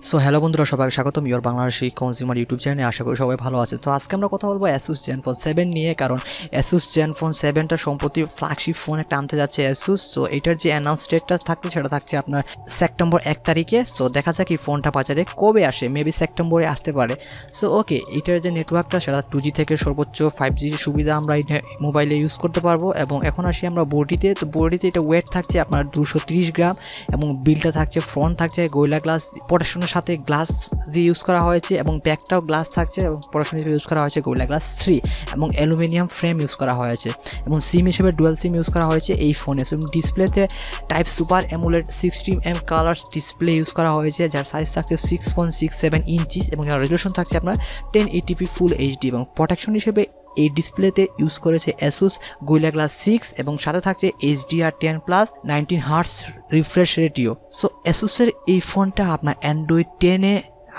So hello বন্ধুরা, সবাইকে স্বাগতম ইওর বাংলাদেশি কনজিউমার ইউটিউব চ্যানেলে। আশা করি সবাই ভালো আছে। তো আজকে আমরা কথা বলবো ASUS Zenfone 7 নিয়ে, কারণ ASUS Zenfone 7টা সম্প্রতি ফ্ল্যাগশিপ ফোন একটা আনতে যাচ্ছে ASUS। সো এটার যে অ্যানাউন্স ডেটটা থাকছে সেটা থাকছে আপনার সেপ্টেম্বর 1 তারিখে। সো দেখা যাক এই ফোনটা বাজারে কবে আসে, মেবি সেপ্টেম্বরে আসতে পারে। সো ওকে, এটার যে নেটওয়ার্কটা সেটা 2G থেকে সর্বোচ্চ 5G সুবিধা আমরা এই মোবাইলে ইউজ করতে পারবো। এবং এখন আসি আমরা বডিতে। তো বডিতে এটা ওয়েট থাকছে আপনার 230 গ্রাম এবং বিলটা থাকছে, ফ্রন্ট থাকছে গোরিলা গ্লাস প্রোটেকশনের সাথে গ্লাস যে ইউজ করা হয়েছে, এবং ব্যাকটাও গ্লাস থাকছে এবং প্রোটেকশন হিসেবে ইউজ করা হয়েছে গোরিলা গ্লাস 3 এবং অ্যালুমিনিয়াম ফ্রেম ইউজ করা হয়েছে। এবং সিম হিসেবে ডুয়াল সিম ইউজ করা হয়েছে এই ফোনে। এবং ডিসপ্লেতে type super AMOLED 16mm colour display use করা হয়েছে, যার সাইজ থাকছে 6.67 ইঞ্চিস এবং যার রেজলিউশন থাকছে আপনার 1080p ফুল এইচডি। এবং প্রোটেকশন হিসেবে এই ডিসপ্লেতে ইউজ করেছে ASUS গোরিলা গ্লাস 6 এবং সাথে থাকছে HDR10 plus 19 hertz refresh ratio. So ASUSের এই ফোনটা আপনার অ্যান্ড্রয়েড 10-এ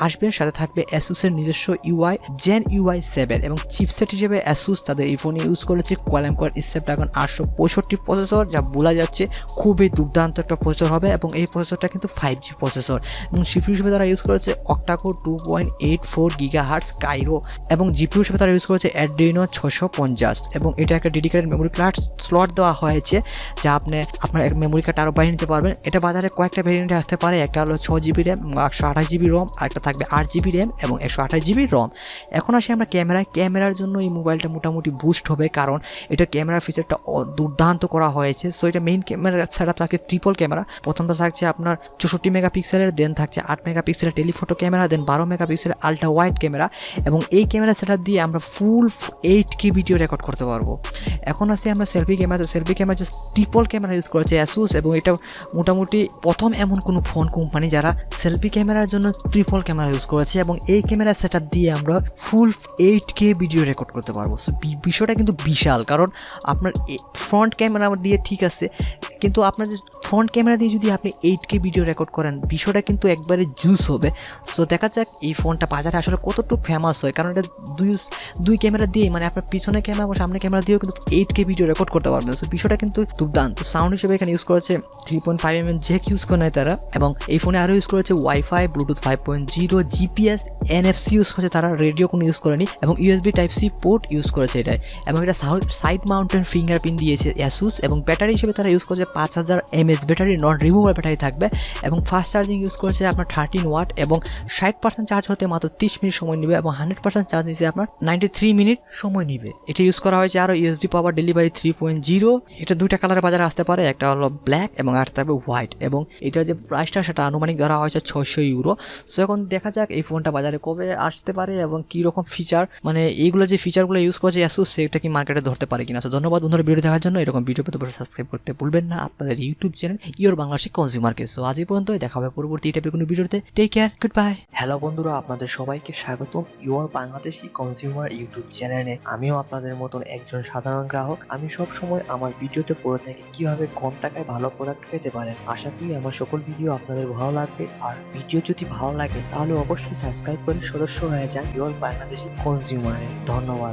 আসবে, সাথে থাকবে ASUSের নিজস্ব UI Gen UI 7 এবং চিপসেট হিসেবে ASUS তাদের এই ফোনে ইউজ করেছে কোয়ালকম স্ন্যাপড্রাগন 865 প্রসেসর, যা বলা যাচ্ছে খুবই দুর্দান্ত একটা প্রসেসর হবে। এবং এই প্রসেসরটা কিন্তু 5G প্রসেসর। এবং CPU হিসেবে তারা ইউজ করেছে অক্টাকোর 2.84 GHz কাইরো এবং GPU হিসেবে তারা ইউজ করেছে অ্যাড্রিনো 650 এবং এটা একটা ডেডিকেটেড মেমোরি কার্ড স্লট দেওয়া হয়েছে, যা আপনার মেমোরি কার্ড আরও বাড়িয়ে নিতে পারবেন। এটা বাজারে কয়েকটা ভেরিয়েন্টে আসতে পারে, একটা হলো 6GB র্যাম, 128GB ROM, আর একটা থাকবে 8GB র্যাম এবং 128GB ROM। এখন আসি আমরা ক্যামেরার জন্য এই মোবাইলটা মোটামুটি বুস্ট হবে, কারণ এটা ক্যামেরার ফিচারটা দুর্দান্ত করা হয়েছে। সো এটা মেইন ক্যামেরার সেটআপ থাকছে ট্রিপল ক্যামেরা। প্রথমটা থাকছে আপনার 64 মেগাপিক্সেলের, দেন থাকছে 8 মেগাপিক্সেলের টেলিফোটো ক্যামেরা, দেন 12 মেগাপিক্সেলের আলট্রা ওয়াইড ক্যামেরা। এবং এই ক্যামেরা সেটআপ দিয়ে আমরা ফুল 8K ভিডিও রেকর্ড করতে পারবো। এখন আসি আমরা সেলফি ক্যামেরা যে ট্রিপল ক্যামেরা ইউজ করেছে ASUS, এবং এটা মোটামুটি প্রথম এমন কোনো ফোন কোম্পানি যারা সেলফি ক্যামেরার জন্য ট্রিপল ক্যামেরা ইউজ করেছে, এবং এই ক্যামেরা সেটআপ দিয়ে আমরা ফুল 8K ভিডিও রেকর্ড করতে পারবো। সো বিষয়টা কিন্তু বিশাল, কারণ আপনার ফ্রন্ট ক্যামেরা দিয়ে ঠিক আছে, কিন্তু আপনার যে ফ্রন্ট ক্যামেরা দিয়ে যদি আপনি 8K ভিডিও রেকর্ড করেন, বিষয়টা কিন্তু একবারে জুস হবে। সো দেখা যাক এই ফোনটা বাজারে আসলে কতটুকু ফেমাস হয়, কারণ এটা দুই ক্যামেরা দিয়ে, মানে আপনার পিছনে ক্যামেরা এবং সামনে ক্যামেরা দিয়েও কিন্তু 8K ভিডিও রেকর্ড করতে পারবেন। সো বিষয়টা কিন্তু দুর্দান্ত। সাউন্ড হিসেবে এখানে ইউজ করেছে 3.5mm জ্যাক ইউজ করে নেয় তারা, এবং এই ফোনে আরও ইউজ করেছে wifi, Bluetooth 5.0, GPS, NFC use করেছে তারা, রেডিও কোনো ইউজ করেনি, এবং USB Type-C পোর্ট ইউজ করেছে এটাই। এবং এটা সাইড মাউন্টেন ফিঙ্গারপ্রিন্ট দিয়েছে ASUS। এবং ব্যাটারি হিসেবে তারা ইউজ করেছে 5000 mAh battery, non removable battery থাকবে। এবং ফাস্ট চার্জিং ইউজ করেছে আপনার 13 ওয়াট, এবং 60% চার্জ হতে মাত্র 30 মিনিট সময় নেবে, এবং 100% চার্জ নিচ্ছে আপনার 93 মিনিট সময় নেবে। এটা ইউজ করা হয়েছে আরও USB পাওয়ার ডেলিভারি 3.0। এটা দুইটা কালারে বাজারে আসতে পারে, একটা হলো ব্ল্যাক এবং আর থাকবে হোয়াইট। এবং এটার যে প্রাইসটা সেটা আনুমানিক ধরা হয়েছে 600 ইউরো। সো এখন দেখা যাক এই ফোনটা বাজারে কবে আসতে পারে এবং কী রকম ফিচার, মানে এইগুলো যে ফিচারগুলো ইউজ করছে ASUS, সেটা কি মার্কেটে ধরতে পারে কিনা। সো ধন্যবাদ বন্ধুরা ভিডিও দেখার জন্য। এরকম ভিডিও পেতে সাবস্ক্রাইব করতে ভুলবেন না আপনাদের ইউটিউব চ্যানেল ইওর বাংলাদেশি কনজিউমারকে। সো আজ এই পর্যন্তই, দেখা হবে পরবর্তী টাইপের কোনো ভিডিওতে। Take care, good bye. Hello বন্ধুরা, আপনাদের সবাইকে স্বাগতম ইওর বাংলাদেশি কনজিউমার ইউটিউব চ্যানেলে। আমিও আপনাদের মতন একজন সাধারণ গ্রাহক। আমি সব সময় আমার ভিডিওতে পড়ে থাকি কিভাবে কম টাকায় ভালো প্রোডাক্ট পেতে পারেন। আশা করি আমার সকল ভিডিও আপনাদের ভালো লাগবে, আর ভিডিও যদি ভালো লাগে তাহলে অবশ্যই সাবস্ক্রাইব করে সদস্য হয়ে যান ইওর বাংলাদেশি কনজিউমারে। ধন্যবাদ।